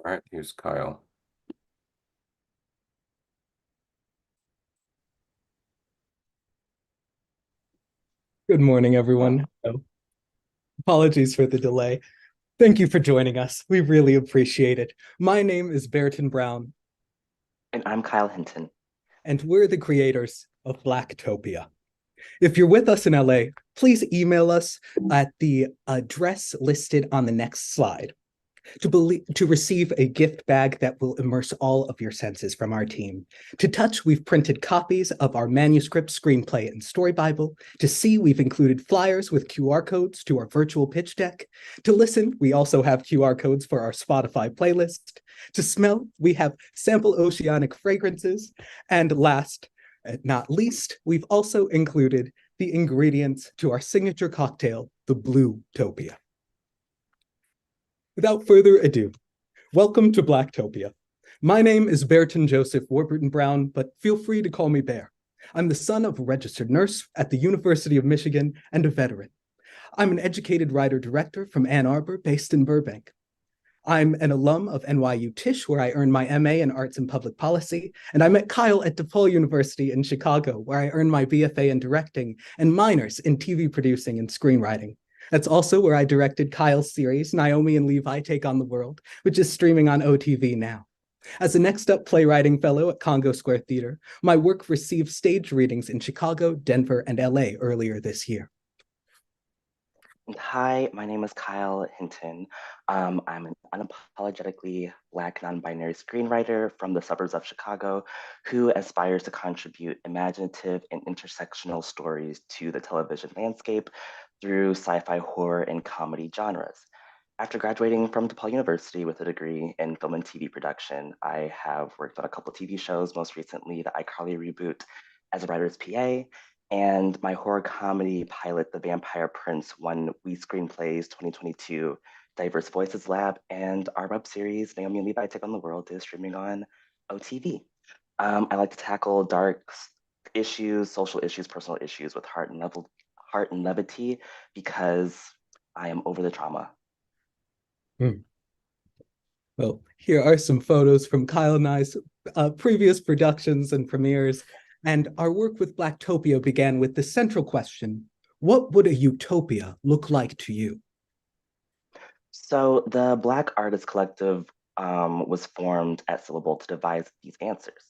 right, here's Kyle. Good morning, everyone. Apologies for the delay. Thank you for joining us. We really appreciate it. My name is Bairton Brown, And I'm Kyle Hinton. and we're the creators of Blacktopia. If you're with us in LA, please email us at the address listed on the next slide to receive a gift bag that will immerse all of your senses from our team. To touch, we've printed copies of our manuscript, screenplay, and story Bible. To see, we've included flyers with QR codes to our virtual pitch deck. To listen, we also have QR codes for our Spotify playlist. To smell, we have sample oceanic fragrances. And last, not least, we've also included the ingredients to our signature cocktail, the Blacktopia. Without further ado, welcome to Blacktopia. My name is Bairton Joseph Warburton Brown, but feel free to call me Bear. I'm the son of a registered nurse at the University of Michigan and a veteran. I'm an educated writer-director from Ann Arbor, based in Burbank. I'm an alum of NYU Tisch, where I earned my MA in Arts and Public Policy, and I met Kyle at DePaul University in Chicago, where I earned my BFA in Directing and minors in TV producing and screenwriting. That's also where I directed Kyle's series, Naomi and Levi Take on the World, which is streaming on OTV now. As a Next Up playwriting fellow at Congo Square Theater, my work received stage readings in Chicago, Denver, and LA earlier this year. Hi, my name is Kyle Hinton. I'm an unapologetically Black non-binary screenwriter from the suburbs of Chicago who aspires to contribute imaginative and intersectional stories to the television landscape through sci-fi, horror, and comedy genres. After graduating from DePaul University with a degree in film and TV production, I have worked on a couple TV shows, most recently the iCarly reboot as a writer's PA, and my horror comedy pilot, The Vampire Prince, won We Screenplays 2022 Diverse Voices Lab, and our web series, Naomi and Levi Take on the World, is streaming on OTV. I like to tackle dark issues, social issues, personal issues with heart and levity because I am over the trauma. Well, here are some photos from Kyle and I's previous productions and premieres. And our work with Blacktopia began with the central question: what would a utopia look like to you? So the Black Artists Collective was formed at Syllble to devise these answers.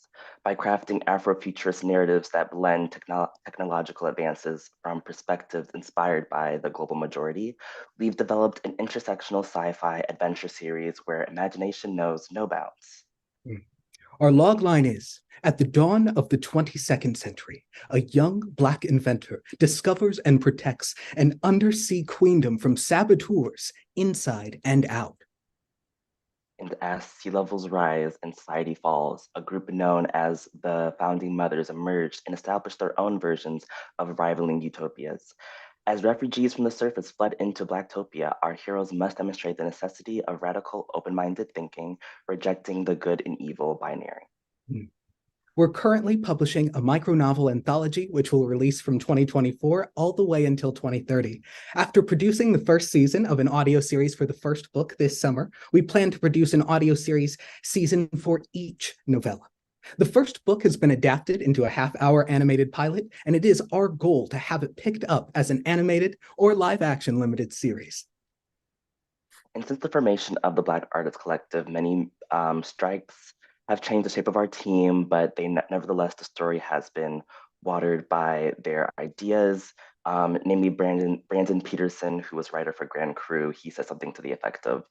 By crafting Afrofuturist narratives that blend technological advances from perspectives inspired by the global majority, we've developed an intersectional sci-fi adventure series where imagination knows no bounds. Our logline is: at the dawn of the 22nd century, a young Black inventor discovers and protects an undersea queendom from saboteurs inside and out. And as sea levels rise and society falls, a group known as the Founding Mothers emerged and established their own versions of rivaling utopias. As refugees from the surface flood into Blacktopia, our heroes must demonstrate the necessity of radical, open-minded thinking, rejecting the good and evil binary. We're currently publishing a micronovel anthology, which will release from 2024 all the way until 2030. After producing the first season of an audio series for the first book this summer, we plan to produce an audio series season for each novella. The first book has been adapted into a half-hour animated pilot, and it is our goal to have it picked up as an animated or live-action limited series. And since the formation of the Black Artists Collective, many strikes have changed the shape of our team, but nevertheless, the story has been watered by their ideas. Namely Brandon Peterson, who was writer for Grand Crew, he said something to the effect of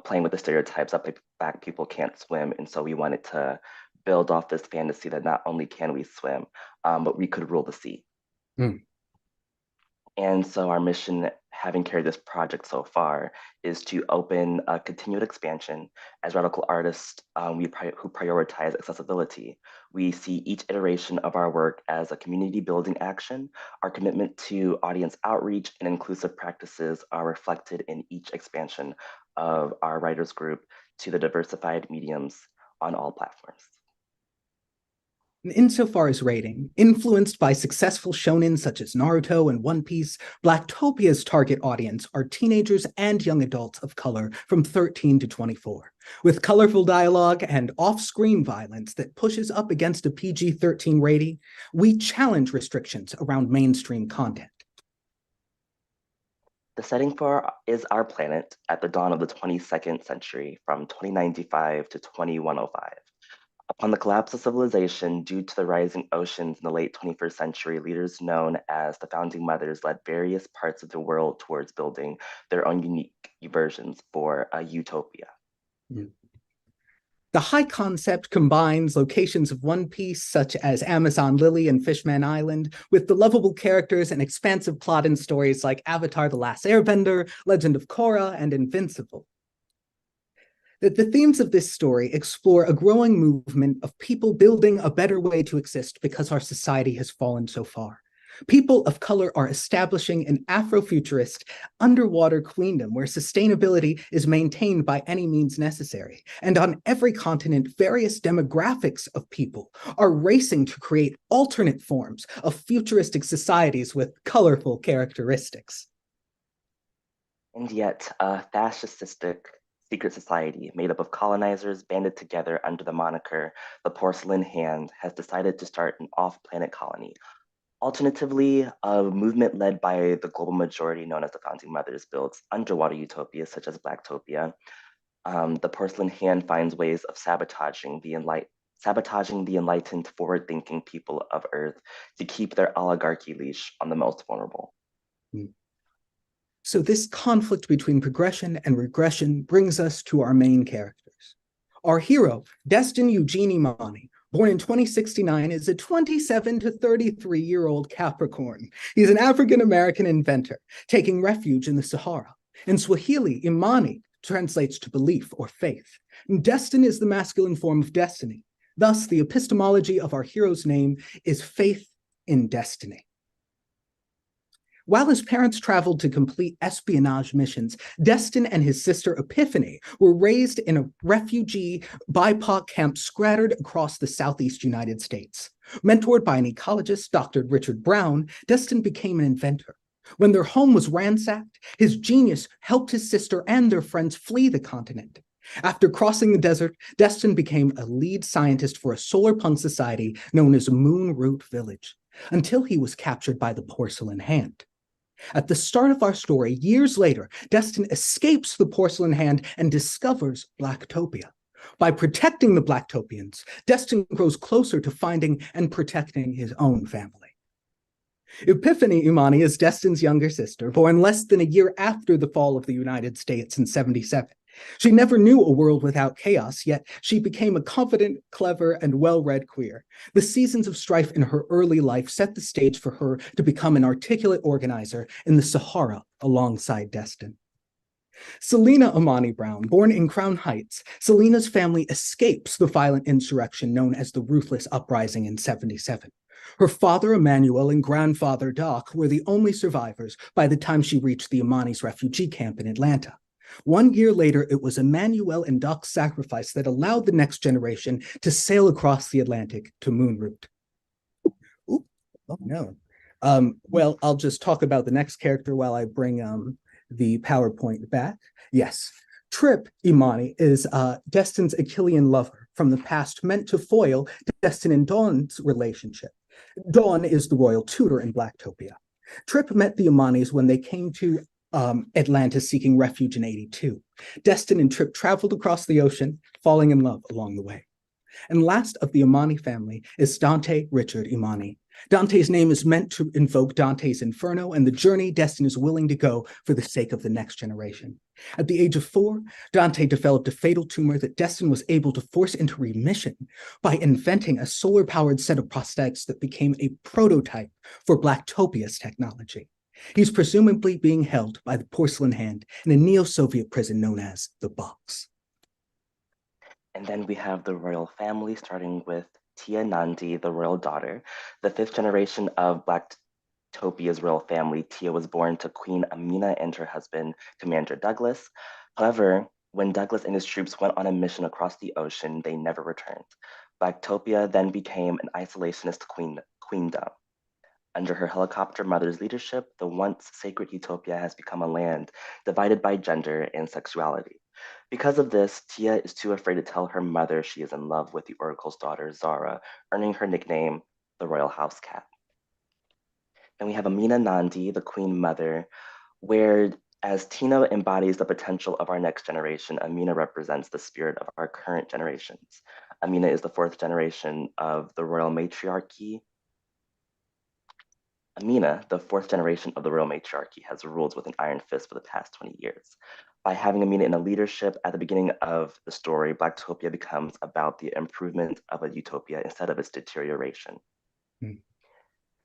playing with the stereotypes that Black people can't swim. And so we wanted to build off this fantasy that not only can we swim, but we could rule the sea. And so our mission, having carried this project so far, is to open a continued expansion as radical artists who prioritize accessibility. We see each iteration of our work as a community building action. Our commitment to audience outreach and inclusive practices are reflected in each expansion of our writers group to the diversified mediums on all platforms. Insofar as rating, influenced by successful shonen such as Naruto and One Piece, Blacktopia's target audience are teenagers and young adults of color from 13 to 24. With colorful dialogue and off-screen violence that pushes up against a PG-13 rating, we challenge restrictions around mainstream content. The setting is our planet at the dawn of the 22nd century from 2095 to 2105. Upon the collapse of civilization due to the rising oceans in the late 21st century, leaders known as the Founding Mothers led various parts of the world towards building their own unique versions for a utopia. Mm. The high concept combines locations of One Piece, such as Amazon Lily and Fishman Island, with the lovable characters and expansive plot in stories like Avatar: The Last Airbender, Legend of Korra, and Invincible. The themes of this story explore a growing movement of people building a better way to exist because our society has fallen so far. People of color are establishing an Afrofuturist underwater queendom where sustainability is maintained by any means necessary. And on every continent, various demographics of people are racing to create alternate forms of futuristic societies with colorful characteristics. And yet, a fascistic secret society made up of colonizers banded together under the moniker the Porcelain Hand has decided to start an off-planet colony. Alternatively, a movement led by the global majority known as the Founding Mothers builds underwater utopias such as Blacktopia. The Porcelain Hand finds ways of sabotaging the enlightened, forward-thinking people of Earth to keep their oligarchy leash on the most vulnerable. So this conflict between progression and regression brings us to our main characters. Our hero, Destin Eugene Imani, born in 2069, is a 27 to 33-year-old Capricorn. He's an African-American inventor, taking refuge in the Sahara. In Swahili, Imani translates to belief or faith. Destin is the masculine form of destiny. Thus, the epistemology of our hero's name is faith in destiny. While his parents traveled to complete espionage missions, Destin and his sister Epiphany were raised in a refugee BIPOC camp scattered across the Southeast United States. Mentored by an ecologist, Dr. Richard Brown, Destin became an inventor. When their home was ransacked, his genius helped his sister and their friends flee the continent. After crossing the desert, Destin became a lead scientist for a solar punk society known as Moon Root Village, until he was captured by the Porcelain Hand. At the start of our story, years later, Destin escapes the Porcelain Hand and discovers Blacktopia. By protecting the Blacktopians, Destin grows closer to finding and protecting his own family. Epiphany Imani is Destin's younger sister, born less than a year after the fall of the United States in 1977. She never knew a world without chaos, yet she became a confident, clever, and well-read queer. The seasons of strife in her early life set the stage for her to become an articulate organizer in the Sahara alongside Destin. Selena Imani Brown, born in Crown Heights, Selena's family escapes the violent insurrection known as the Ruthless Uprising in 1977. Her father, Emmanuel, and grandfather, Doc, were the only survivors by the time she reached the Imani's refugee camp in Atlanta. 1 year later, it was Emmanuel and Doc's sacrifice that allowed the next generation to sail across the Atlantic to Moon Root. Ooh, oh no. Well, I'll just talk about the next character while I bring the PowerPoint back. Yes, Trip Imani is Destin's Achillean lover from the past, meant to foil Destin and Dawn's relationship. Dawn is the royal tutor in Blacktopia. Trip met the Imanis when they came to Atlanta seeking refuge in 1982. Destin and Trip traveled across the ocean, falling in love along the way. And last of the Imani family is Dante Richard Imani. Dante's name is meant to invoke Dante's Inferno and the journey Destin is willing to go for the sake of the next generation. At the age of 4, Dante developed a fatal tumor that Destin was able to force into remission by inventing a solar-powered set of prosthetics that became a prototype for Blacktopia's technology. He's presumably being held by the Porcelain Hand in a neo-Soviet prison known as the Box. And then we have the royal family, starting with Tia Nandi, the royal daughter. The 5th generation of Blacktopia's royal family, Tia was born to Queen Amina and her husband, Commander Douglas. However, when Douglas and his troops went on a mission across the ocean, they never returned. Blacktopia then became an isolationist queendom. Under her helicopter mother's leadership, the once sacred utopia has become a land divided by gender and sexuality. Because of this, Tia is too afraid to tell her mother she is in love with the Oracle's daughter, Zara, earning her nickname, the Royal House Cat. Then we have Amina Nandi, the Queen Mother, where as Tina embodies the potential of our next generation, Amina represents the spirit of our current generations. Amina is the fourth generation of the royal matriarchy. Amina, the fourth generation of the royal matriarchy, has ruled with an iron fist for the past 20 years. By having Amina in a leadership at the beginning of the story, Blacktopia becomes about the improvement of a utopia instead of its deterioration. Hmm.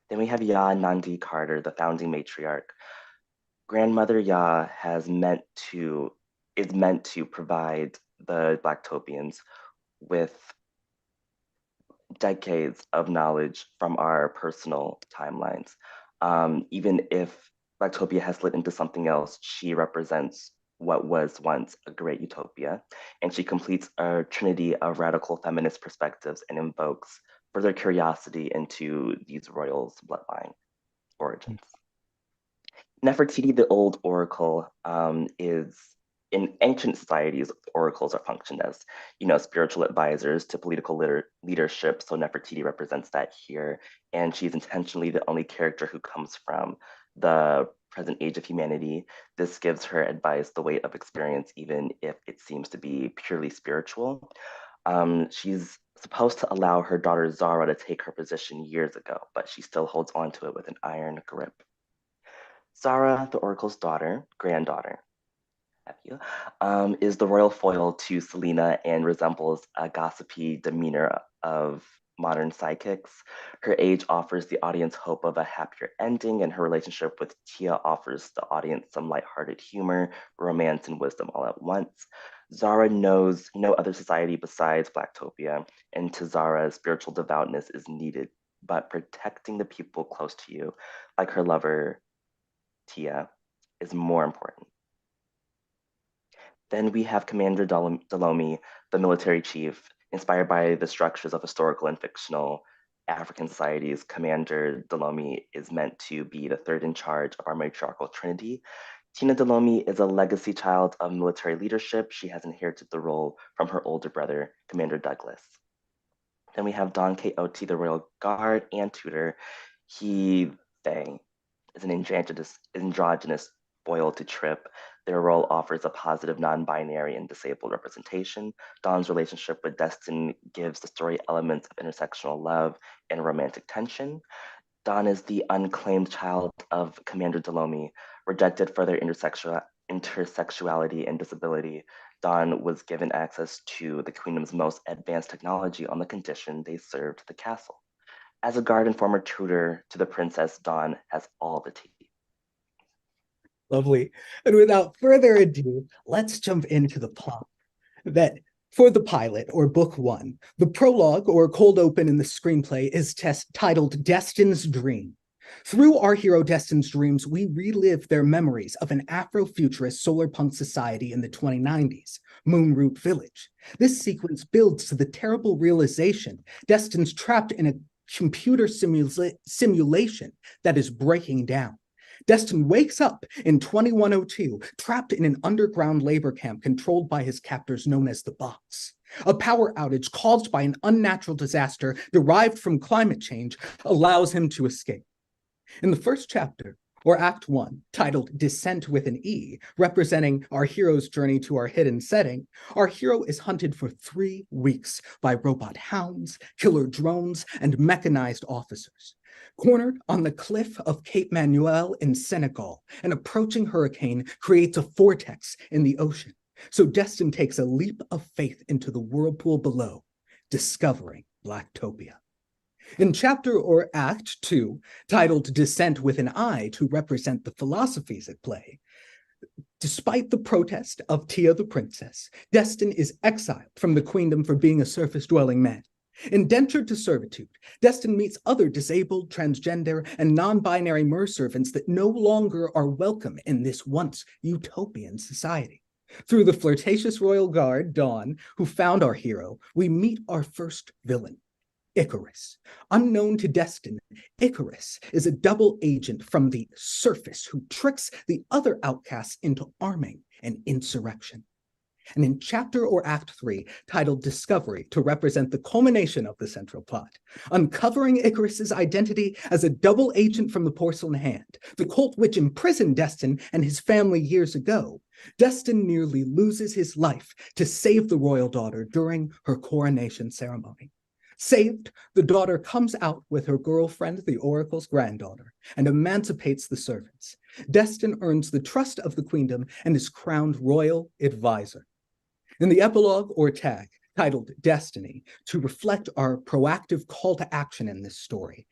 Then we have Ya Nandi Carter, the founding matriarch. Grandmother Ya is meant to provide the Blacktopians with decades of knowledge from our personal timelines. Even if Blacktopia has slid into something else, she represents what was once a great utopia, and she completes a trinity of radical feminist perspectives and invokes further curiosity into these royals' bloodline origins. Nefertiti, the old oracle, is in ancient societies, oracles are functioned as, spiritual advisors to political leadership. So Nefertiti represents that here, and she's intentionally the only character who comes from the present age of humanity. This gives her advice the weight of experience, even if it seems to be purely spiritual. She's supposed to allow her daughter Zara to take her position years ago, but she still holds on to it with an iron grip. Zara, the oracle's granddaughter, is the royal foil to Selena and resembles a gossipy demeanor of modern psychics. Her age offers the audience hope of a happier ending, and her relationship with Tia offers the audience some lighthearted humor, romance, and wisdom all at once. Zara knows no other society besides Blacktopia, and to Zara, spiritual devoutness is needed, but protecting the people close to you, like her lover, Tia, is more important. Then we have Commander Delomi, the military chief. Inspired by the structures of historical and fictional African societies, Commander Delomi is meant to be the third in charge of our matriarchal trinity. Tina Delomi is a legacy child of military leadership. She has inherited the role from her older brother, Commander Douglas. Then we have Don Quixote, the royal guard and tutor. They is an androgynous foil to Trip. Their role offers a positive, non-binary, and disabled representation. Dawn's relationship with Destin gives the story elements of intersectional love and romantic tension. Dawn is the unclaimed child of Commander Delomi, rejected for their intersexuality and disability. Dawn was given access to the Queendom's most advanced technology on the condition they served the castle. As a guard and former tutor to the princess, Dawn has all the tea. Lovely. And without further ado, let's jump into the plot. That for the pilot, or book one, the prologue, or cold open in the screenplay, is titled Destin's Dream. Through our hero Destin's dreams, we relive their memories of an Afrofuturist solar punk society in the 2090s, Moonroot Village. This sequence builds to the terrible realization Destin's trapped in a computer simulation that is breaking down. Destin wakes up in 2102, trapped in an underground labor camp controlled by his captors known as the Bots. A power outage caused by an unnatural disaster derived from climate change allows him to escape. In the first chapter, or Act 1, titled Descent with an E, representing our hero's journey to our hidden setting, our hero is hunted for 3 weeks by robot hounds, killer drones, and mechanized officers. Cornered on the cliff of Cape Manuel in Senegal, an approaching hurricane creates a vortex in the ocean. So Destin takes a leap of faith into the whirlpool below, discovering Blacktopia. In chapter or act 2, titled Descent with an I to represent the philosophies at play, despite the protest of Tia the princess, Destin is exiled from the queendom for being a surface-dwelling man. Indentured to servitude, Destin meets other disabled, transgender, and non-binary merservants that no longer are welcome in this once utopian society. Through the flirtatious royal guard, Dawn, who found our hero, we meet our first villain, Icarus. Unknown to Destin, Icarus is a double agent from the surface who tricks the other outcasts into arming an insurrection. And in chapter or act 3, titled Discovery, to represent the culmination of the central plot, uncovering Icarus's identity as a double agent from the Porcelain Hand, the cult which imprisoned Destin and his family years ago, Destin nearly loses his life to save the royal daughter during her coronation ceremony. Saved, the daughter comes out with her girlfriend, the Oracle's granddaughter, and emancipates the servants. Destin earns the trust of the queendom and is crowned royal advisor. In the epilogue or tag, titled Destiny, to reflect our proactive call to action in this story,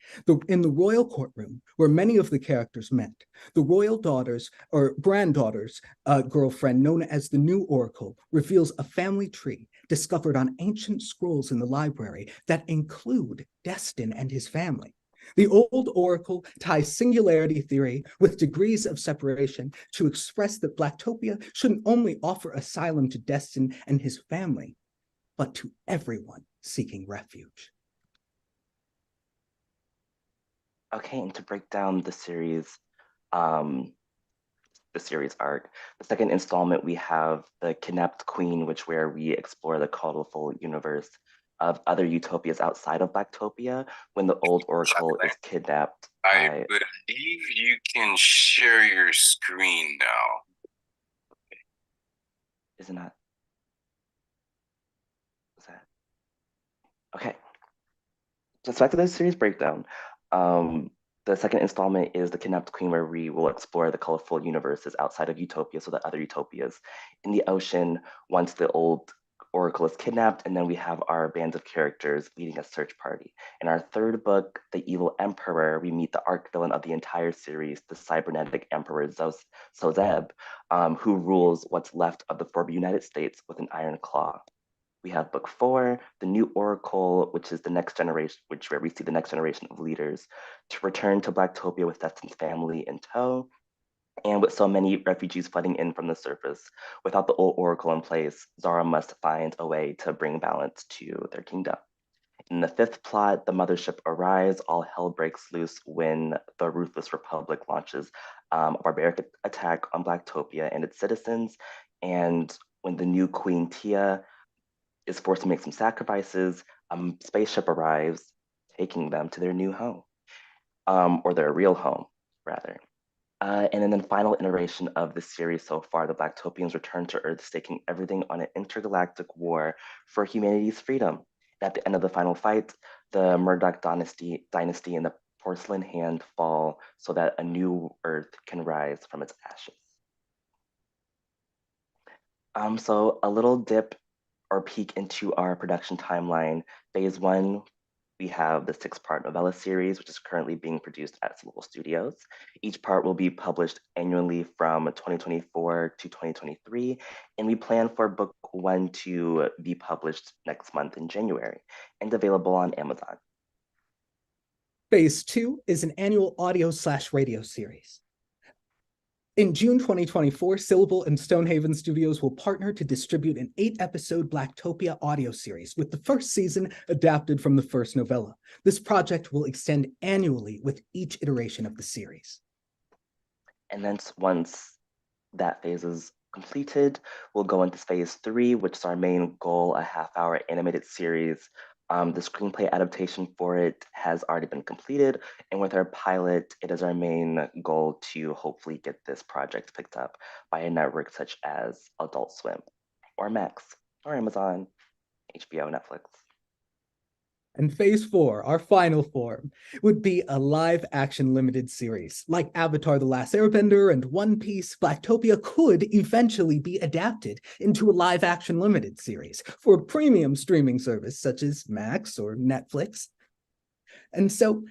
in the royal courtroom, where many of the characters met, the royal daughter's or granddaughter's girlfriend, known as the New Oracle, reveals a family tree discovered on ancient scrolls in the library that include Destin and his family. The old oracle ties singularity theory with degrees of separation to express that Blacktopia shouldn't only offer asylum to Destin and his family, but to everyone seeking refuge. Okay, and to break down um, the series arc, the second installment we have the Kidnapped Queen, where we explore the colorful universe of other utopias outside of Blacktopia when the old oracle is kidnapped I by. believe you can share your screen now. Isn't that? Is that? Okay. Just back to the series breakdown. Um, the second installment is the Kidnapped Queen, where we will explore the colorful universes outside of Utopia, so the other utopias in the ocean once the old Oracle is kidnapped, and then we have our band of characters leading a search party. In our third book, The Evil Emperor, we meet the arch villain of the entire series, the cybernetic emperor Sozeb, who rules what's left of the former United States with an iron claw. We have book 4, The New Oracle, which is the next generation, where we see the next generation of leaders to return to Blacktopia with Destin's family in tow. And with so many refugees flooding in from the surface, without the old Oracle in place, Zara must find a way to bring balance to their kingdom. In the fifth plot, the mothership arrives, all hell breaks loose when the Ruthless Republic launches a barbaric attack on Blacktopia and its citizens. And when the new Queen Tia is forced to make some sacrifices, a spaceship arrives, taking them to their new home, or their real home, rather. And then the final iteration of the series so far, the Blacktopians return to Earth, staking everything on an intergalactic war for humanity's freedom. At the end of the final fight, the Murdoch dynasty and the Porcelain Hand fall so that a new Earth can rise from its ashes. So a little dip or peek into our production timeline. Phase 1, we have the 6-part novella series, which is currently being produced at Syllble Studios. Each part will be published annually from 2024 to 2023, and we plan for book 1 to be published next month in January and available on Amazon. Phase 2 is an annual audio/radio series. In June 2024, Syllble and Stonehaven Studios will partner to distribute an 8-episode Blacktopia audio series, with the first season adapted from the first novella. This project will extend annually with each iteration of the series. And then once that phase is completed, we'll go into phase 3, which is our main goal, a half-hour animated series. The screenplay adaptation for it has already been completed, and with our pilot, it is our main goal to hopefully get this project picked up by a network such as Adult Swim, or Max, or Amazon, HBO, Netflix. And phase 4, our final form, would be a live-action limited series. Like Avatar: The Last Airbender and One Piece, Blacktopia could eventually be adapted into a live-action limited series for a premium streaming service such as Max or Netflix. And so,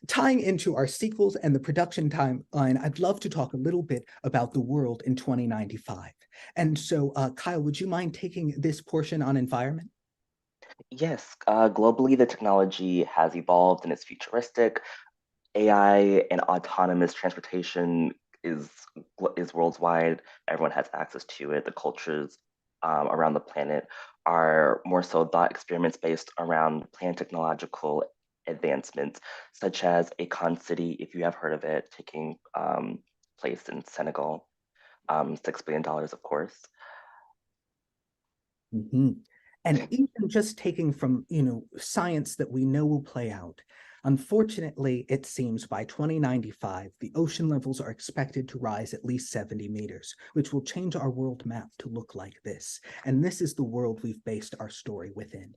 tying into our sequels and the production timeline, I'd love to talk a little bit about the world in 2095. And so, Kyle, would you mind taking this portion on environment? Yes, globally, the technology has evolved and it's futuristic. AI and autonomous transportation is is worldwide. Everyone has access to it. The cultures around the planet are more so thought experiments based around planned technological advancements, such as a Con City, if you have heard of it, taking place in Senegal, $6 billion, of course. Mm-hmm. And even just taking from, science that we know will play out, unfortunately, it seems by 2095, the ocean levels are expected to rise at least 70 meters, which will change our world map to look like this. And this is the world we've based our story within.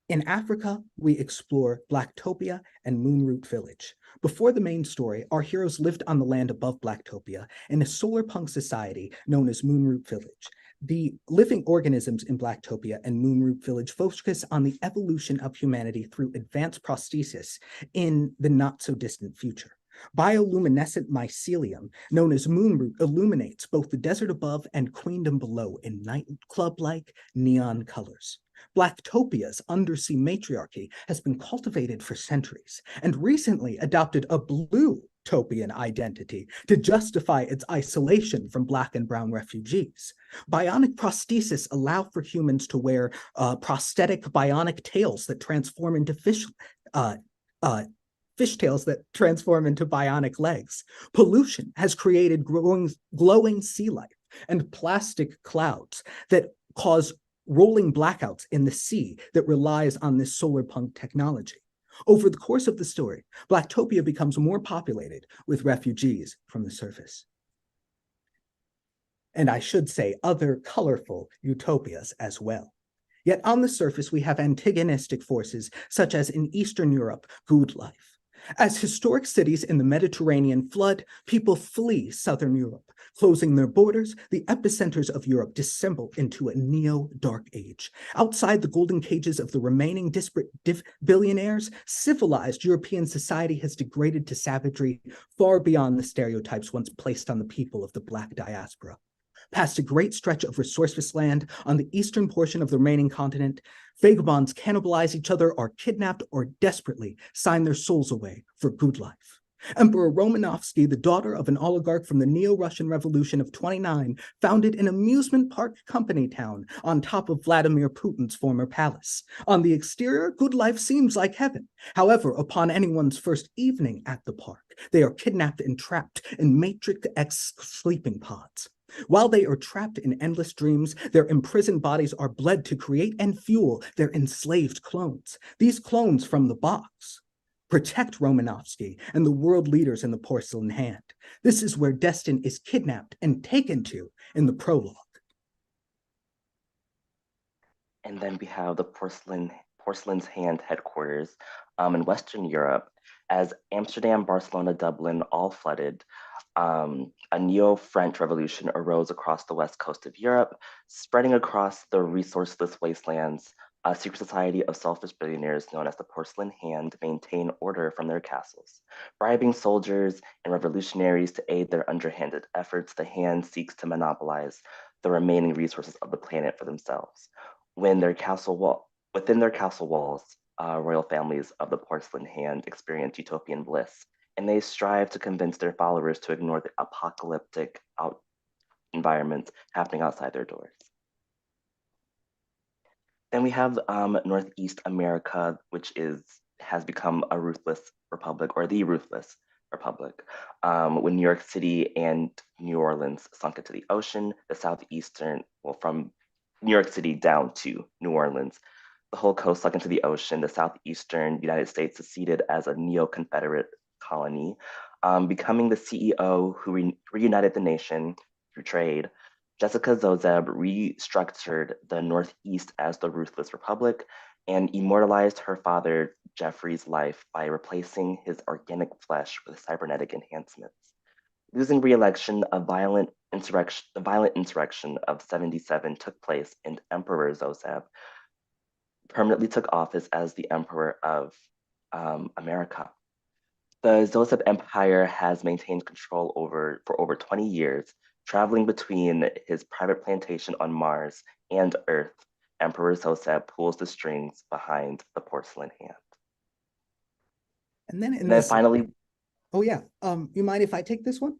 In Africa, we explore Blacktopia and Moonroot Village. Before the main story, our heroes lived on the land above Blacktopia in a solar-punk society known as Moonroot Village. The living organisms in Blacktopia and Moonroot Village focus on the evolution of humanity through advanced prosthesis in the not-so-distant future. Bioluminescent mycelium, known as Moonroot, illuminates both the desert above and queendom below in nightclub-like neon colors. Blacktopia's undersea matriarchy has been cultivated for centuries and recently adopted a blue-topian identity to justify its isolation from Black and brown refugees. Bionic prosthesis allow for humans to wear prosthetic bionic tails that transform into fishtails that transform into bionic legs. Pollution has created glowing sea life and plastic clouds that cause rolling blackouts in the sea that relies on this solar punk technology. Over the course of the story, Blacktopia becomes more populated with refugees from the surface. And I should say other colorful utopias as well. Yet on the surface, we have antagonistic forces such as in Eastern Europe, good life. As historic cities in the Mediterranean flood, people flee Southern Europe. Closing their borders, the epicenters of Europe dissemble into a neo-dark age. Outside the golden cages of the remaining disparate billionaires, civilized European society has degraded to savagery far beyond the stereotypes once placed on the people of the Black diaspora. Past a great stretch of resourceless land on the eastern portion of the remaining continent, vagabonds cannibalize each other, are kidnapped, or desperately sign their souls away for good life. Emperor Romanovsky, the daughter of an oligarch from the Neo-Russian Revolution of 29, founded an amusement park company town on top of Vladimir Putin's former palace. On the exterior, good life seems like heaven. However, upon anyone's first evening at the park, they are kidnapped and trapped in Matrix-X sleeping pods. While they are trapped in endless dreams, their imprisoned bodies are bled to create and fuel their enslaved clones. These clones from the box protect Romanovsky and the world leaders in the porcelain hand. This is where Destin is kidnapped and taken to in the prologue. And then we have the Porcelain's Hand headquarters in Western Europe. As Amsterdam, Barcelona, Dublin all flooded, a neo-French revolution arose across the west coast of Europe, spreading across the resourceless wastelands. A secret society of selfish billionaires known as the Porcelain Hand maintain order from their castles. Bribing soldiers and revolutionaries to aid their underhanded efforts, the Hand seeks to monopolize the remaining resources of the planet for themselves. Within their castle walls, royal families of the Porcelain Hand experience utopian bliss, and they strive to convince their followers to ignore the apocalyptic environments happening outside their doors. Then we have Northeast America, which has become a ruthless republic, or the ruthless republic. When New York City and New Orleans sunk into the ocean, from New York City down to New Orleans, the whole coast sunk into the ocean. The southeastern United States seceded as a neo-Confederate colony, becoming the CEO who reunited the nation through trade. Jessica Zozeb restructured the Northeast as the Ruthless Republic and immortalized her father Jeffrey's life by replacing his organic flesh with cybernetic enhancements. Losing re-election, the violent insurrection of 77 took place, and Emperor Zozeb permanently took office as the Emperor of America. The Zozeb Empire has maintained control for over 20 years, traveling between his private plantation on Mars and Earth. Emperor Zozeb pulls the strings behind the Porcelain Hand. And then Finally, oh yeah, you mind if I take this one?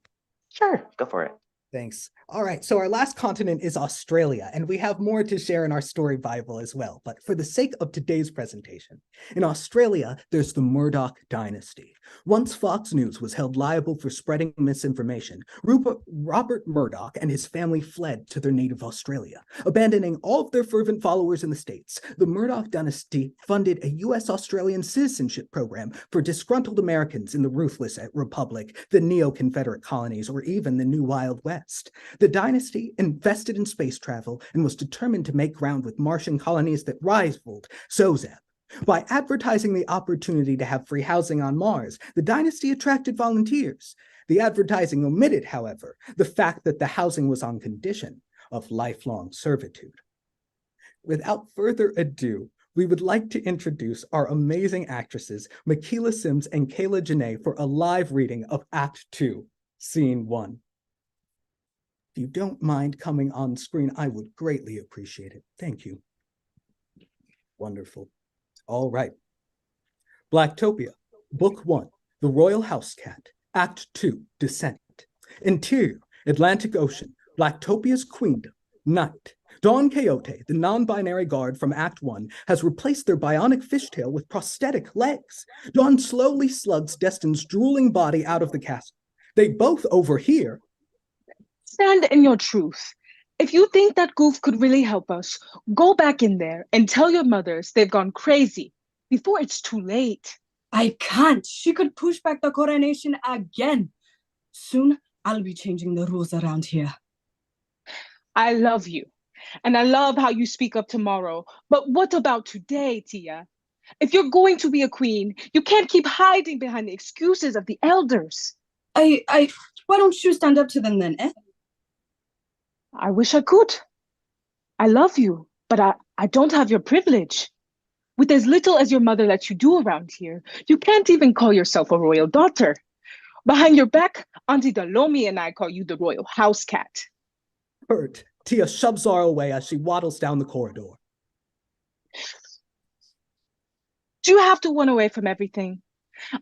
Sure, go for it. Thanks. All right, so our last continent is Australia, and we have more to share in our story Bible as well. But for the sake of today's presentation, in Australia, there's the Murdoch dynasty. Once Fox News was held liable for spreading misinformation, Robert Murdoch and his family fled to their native Australia. Abandoning all of their fervent followers in the States, the Murdoch dynasty funded a US-Australian citizenship program for disgruntled Americans in the ruthless Republic, the neo-Confederate colonies, or even the New Wild West. The dynasty invested in space travel and was determined to make ground with Martian colonies that rivaled SOZEP. By advertising the opportunity to have free housing on Mars, the dynasty attracted volunteers. The advertising omitted, however, the fact that the housing was on condition of lifelong servitude. Without further ado, we would like to introduce our amazing actresses, Makila Sims and Kayla Janae, for a live reading of Act 2, Scene 1. If you don't mind coming on screen, I would greatly appreciate it. Thank you. Wonderful. All right. Blacktopia, Book 1, The Royal House Cat, Act 2, Descent. Interior, Atlantic Ocean, Blacktopia's Queendom, Night. Dawn Coyote, the non-binary guard from Act 1, has replaced their bionic fishtail with prosthetic legs. Dawn slowly slugs Destin's drooling body out of the castle. They both overhear. Stand in your truth. If you think that goof could really help us, go back in there and tell your mothers they've gone crazy before it's too late. I can't. She could push back the coronation again. Soon, I'll be changing the rules around here. I love you, and I love how you speak up tomorrow. But what about today, Tia? If you're going to be a queen, you can't keep hiding behind the excuses of the elders. Why don't you stand up to them then, eh? I wish I could. I love you, but I don't have your privilege. With as little as your mother lets you do around here, you can't even call yourself a royal daughter. Behind your back, Auntie Dalomi and I call you the royal house cat. Hurt, Tia shoves Zara away as she waddles down the corridor. Do you have to run away from everything?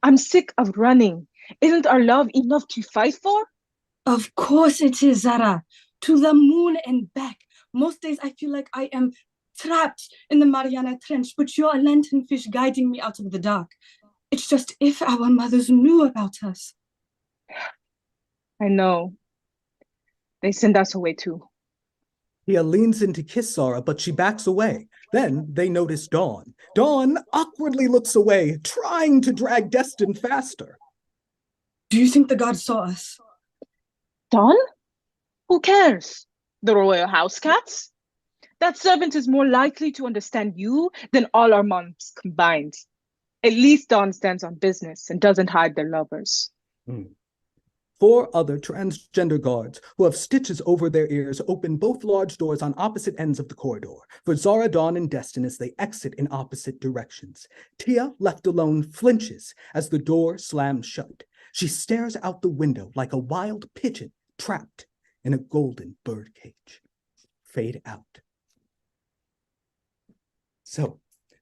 I'm sick of running. Isn't our love enough to fight for? Of course it is, Zara. To the moon and back. Most days I feel like I am trapped in the Mariana Trench, but you're a lanternfish guiding me out of the dark. It's just if our mothers knew about us. I know. They send us away too. Tia leans in to kiss Zara, but she backs away. Then they notice Dawn. Dawn awkwardly looks away, trying to drag Destin faster. Do you think the gods saw us? Dawn? Who cares? The royal house cats? That servant is more likely to understand you than all our moms combined. At least Dawn stands on business and doesn't hide their lovers. 4 other transgender guards who have stitches over their ears open both large doors on opposite ends of the corridor for Zara, Dawn, and Destin as they exit in opposite directions. Tia, left alone, flinches as the door slams shut. She stares out the window like a wild pigeon trapped in a golden birdcage. Fade out. So,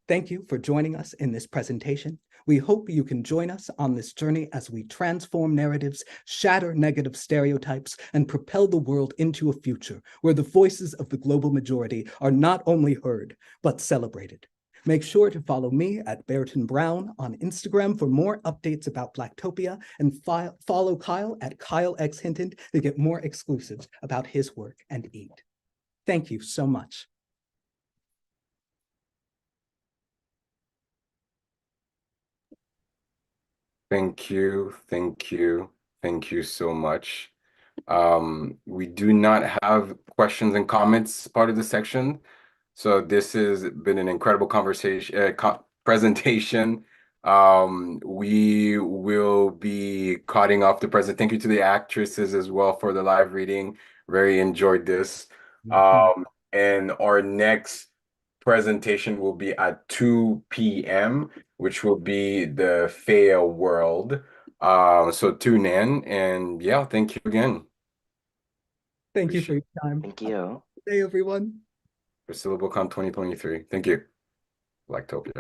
thank you for joining us in this presentation. We hope you can join us on this journey as we transform narratives, shatter negative stereotypes, and propel the world into a future where the voices of the global majority are not only heard, but celebrated. Make sure to follow me at Bairton Brown on Instagram for more updates about Blacktopia, and follow Kyle at KyleXHinton to get more exclusives about his work and eat. Thank you so much. Thank you, thank you, thank you so much. We do not have questions and comments part of the section. So this has been an incredible conversation, presentation. We will be cutting off the present. Thank you to the actresses as well for the live reading. Very enjoyed this. And our next presentation will be at 2 p.m., which will be the Faya world. So tune in, and yeah, thank you again. Thank you for your time. Thank you. Good day, everyone. For Syllblecon 2023. Thank you. Blacktopia.